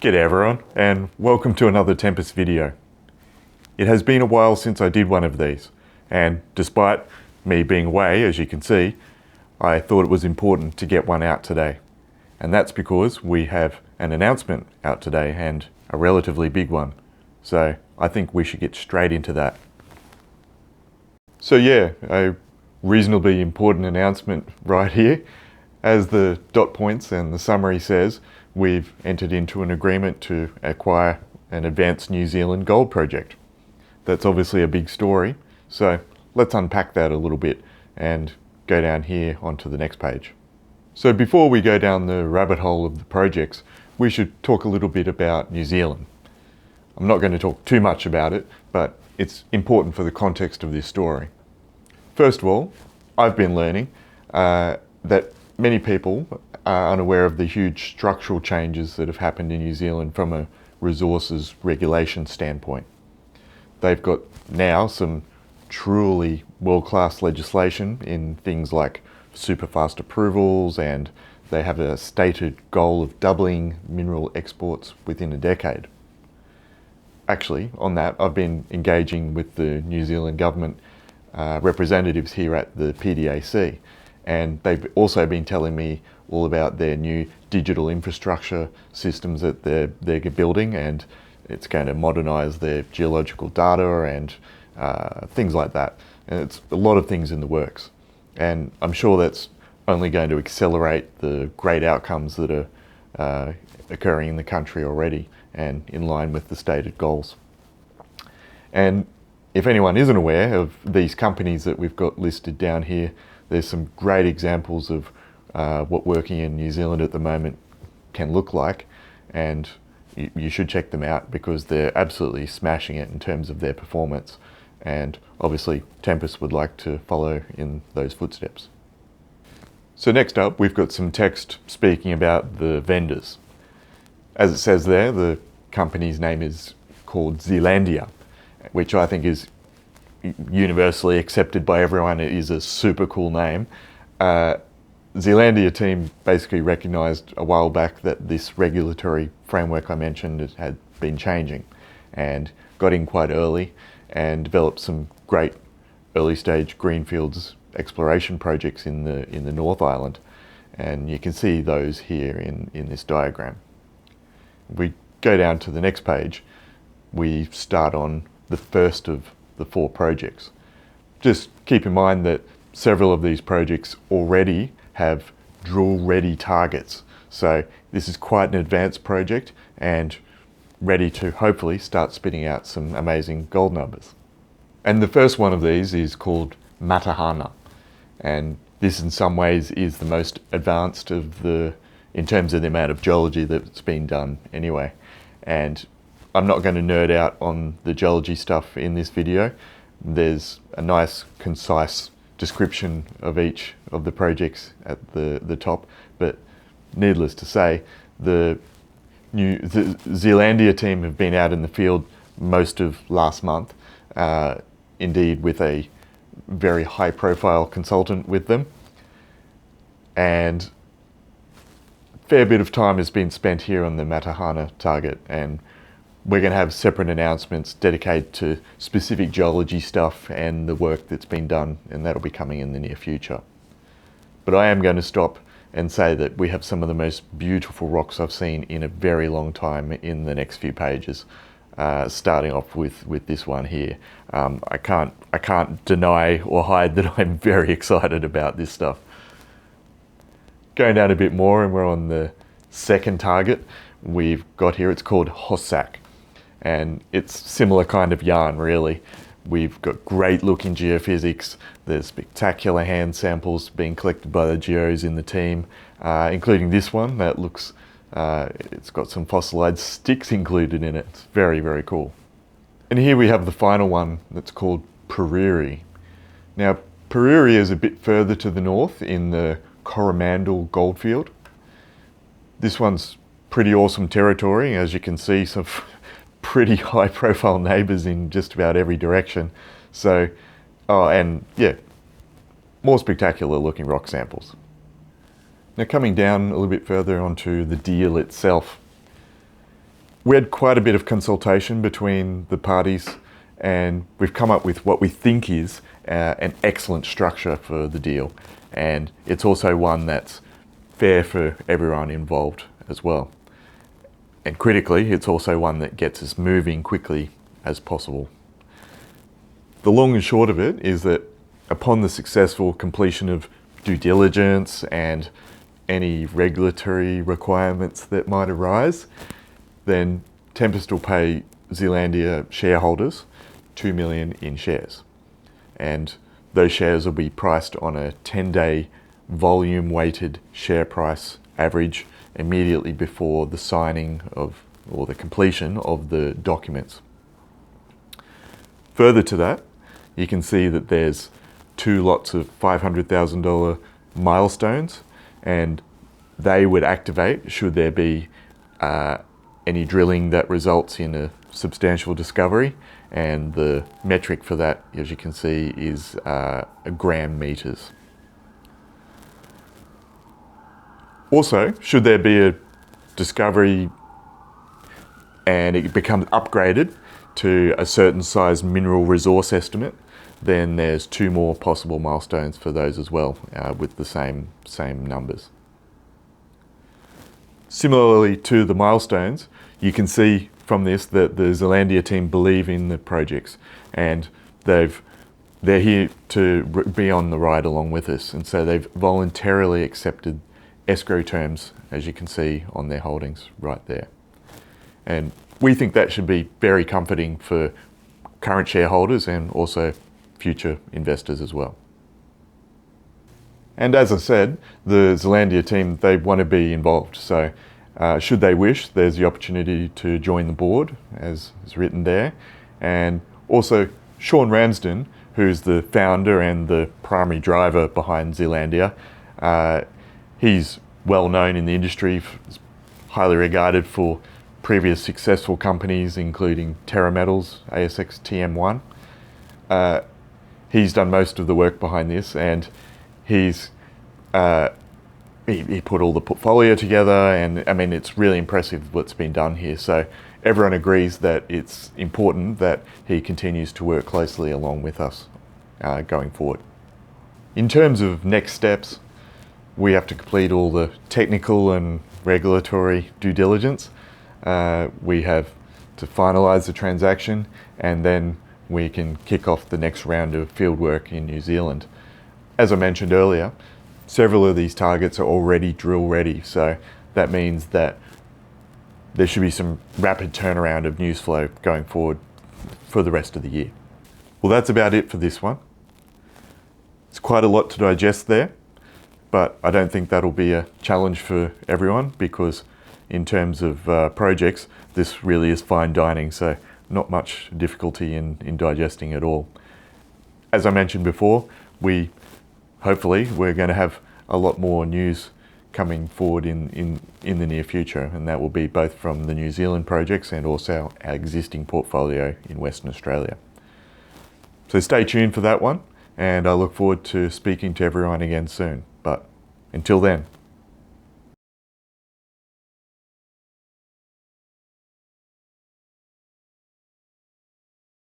G'day everyone, and welcome to another Tempest video. It has been a while since I did one of these, and despite me being away, as you can see, I thought it was important to get one out today. And that's because we have an announcement out today, and a relatively big one. So I think we should get straight into that. So yeah, a reasonably important announcement right here. As the dot points and the summary says, we've entered into an agreement to acquire an advanced New Zealand gold project. That's obviously a big story, so let's unpack that a little bit and go down here onto the next page. So before we go down the rabbit hole of the projects, we should talk a little bit about New Zealand. I'm not going to talk too much about it, but it's important for the context of this story. First of all, I've been learning that many people are unaware of the huge structural changes that have happened in New Zealand from a resources regulation standpoint. They've got now some truly world-class legislation in things like super fast approvals, and they have a stated goal of doubling mineral exports within a decade. Actually, on that, I've been engaging with the New Zealand government representatives here at the PDAC, and they've also been telling me all about their new digital infrastructure systems that they're building, and it's going to modernise their geological data and things like that. And it's a lot of things in the works. And I'm sure that's only going to accelerate the great outcomes that are occurring in the country already and in line with the stated goals. And if anyone isn't aware of these companies that we've got listed down here, there's some great examples of what working in New Zealand at the moment can look like, and you should check them out because they're absolutely smashing it in terms of their performance, and obviously Tempest would like to follow in those footsteps. So next up, we've got some text speaking about the vendors. As it says there, the company's name is called Zealandia, which I think is universally accepted by everyone. It is a super cool name. Zealandia team basically recognised a while back that this regulatory framework I mentioned had been changing, and got in quite early and developed some great early stage greenfields exploration projects in the North Island, and you can see those here in this diagram. We go down to the next page. We start on the first of the 4 projects. Just keep in mind that several of these projects already have drill-ready targets. So this is quite an advanced project and ready to hopefully start spitting out some amazing gold numbers. And the first one of these is called Matahana. And this in some ways is the most advanced of in terms of the amount of geology that's been done anyway. And I'm not going to nerd out on the geology stuff in this video. There's a nice, concise description of each of the projects at the top, but needless to say, the Zealandia team have been out in the field most of last month, indeed with a very high-profile consultant with them, and a fair bit of time has been spent here on the Matahana target, and we're going to have separate announcements dedicated to specific geology stuff and the work that's been done, and that'll be coming in the near future. But I am going to stop and say that we have some of the most beautiful rocks I've seen in a very long time in the next few pages, starting off with this one here. I can't deny or hide that I'm very excited about this stuff. Going down a bit more, and we're on the second target we've got here. It's called Hossack, and it's similar kind of yarn really. We've got great looking geophysics. There's spectacular hand samples being collected by the geos in the team, including this one that looks, it's got some fossilized sticks included in it. It's very, very cool. And here we have the final one that's called Periri. Now, Periri is a bit further to the north in the Coromandel goldfield. This one's pretty awesome territory. As you can see, some pretty high profile neighbours in just about every direction. So, and yeah, more spectacular looking rock samples. Now coming down a little bit further onto the deal itself, We had quite a bit of consultation between the parties, and we've come up with what we think is an excellent structure for the deal. And it's also one that's fair for everyone involved as well. And critically, it's also one that gets us moving quickly as possible. The long and short of it is that upon the successful completion of due diligence and any regulatory requirements that might arise, then Tempest will pay Zealandia shareholders 2 million in shares. And those shares will be priced on a 10-day volume-weighted share price average immediately before the signing of, or the completion of the documents. Further to that, you can see that there's 2 lots of $500,000 milestones, and they would activate should there be any drilling that results in a substantial discovery, and the metric for that, as you can see, is gram meters. Also, should there be a discovery and it becomes upgraded to a certain size mineral resource estimate, then there's 2 more possible milestones for those as well, with the same numbers. Similarly to the milestones, you can see from this that the Zealandia team believe in the projects, and they're here to be on the ride along with us, and so they've voluntarily accepted escrow terms, as you can see on their holdings right there. And we think that should be very comforting for current shareholders and also future investors as well. And as I said, the Zealandia team, they want to be involved. So should they wish, there's the opportunity to join the board, as is written there. And also Sean Ramsden, who's the founder and the primary driver behind Zealandia, he's well known in the industry, highly regarded for previous successful companies, including Terra Metals, ASX TM1. He's done most of the work behind this, and he put all the portfolio together, and I mean, it's really impressive what's been done here. So everyone agrees that it's important that he continues to work closely along with us going forward. In terms of next steps, we have to complete all the technical and regulatory due diligence. We have to finalise the transaction, and then we can kick off the next round of fieldwork in New Zealand. As I mentioned earlier, several of these targets are already drill ready, so that means that there should be some rapid turnaround of news flow going forward for the rest of the year. Well, that's about it for this one. It's quite a lot to digest there, but I don't think that'll be a challenge for everyone, because in terms of projects, this really is fine dining, so not much difficulty in digesting at all. As I mentioned before, hopefully we're going to have a lot more news coming forward in the near future, and that will be both from the New Zealand projects and also our existing portfolio in Western Australia. So stay tuned for that one, and I look forward to speaking to everyone again soon. But until then,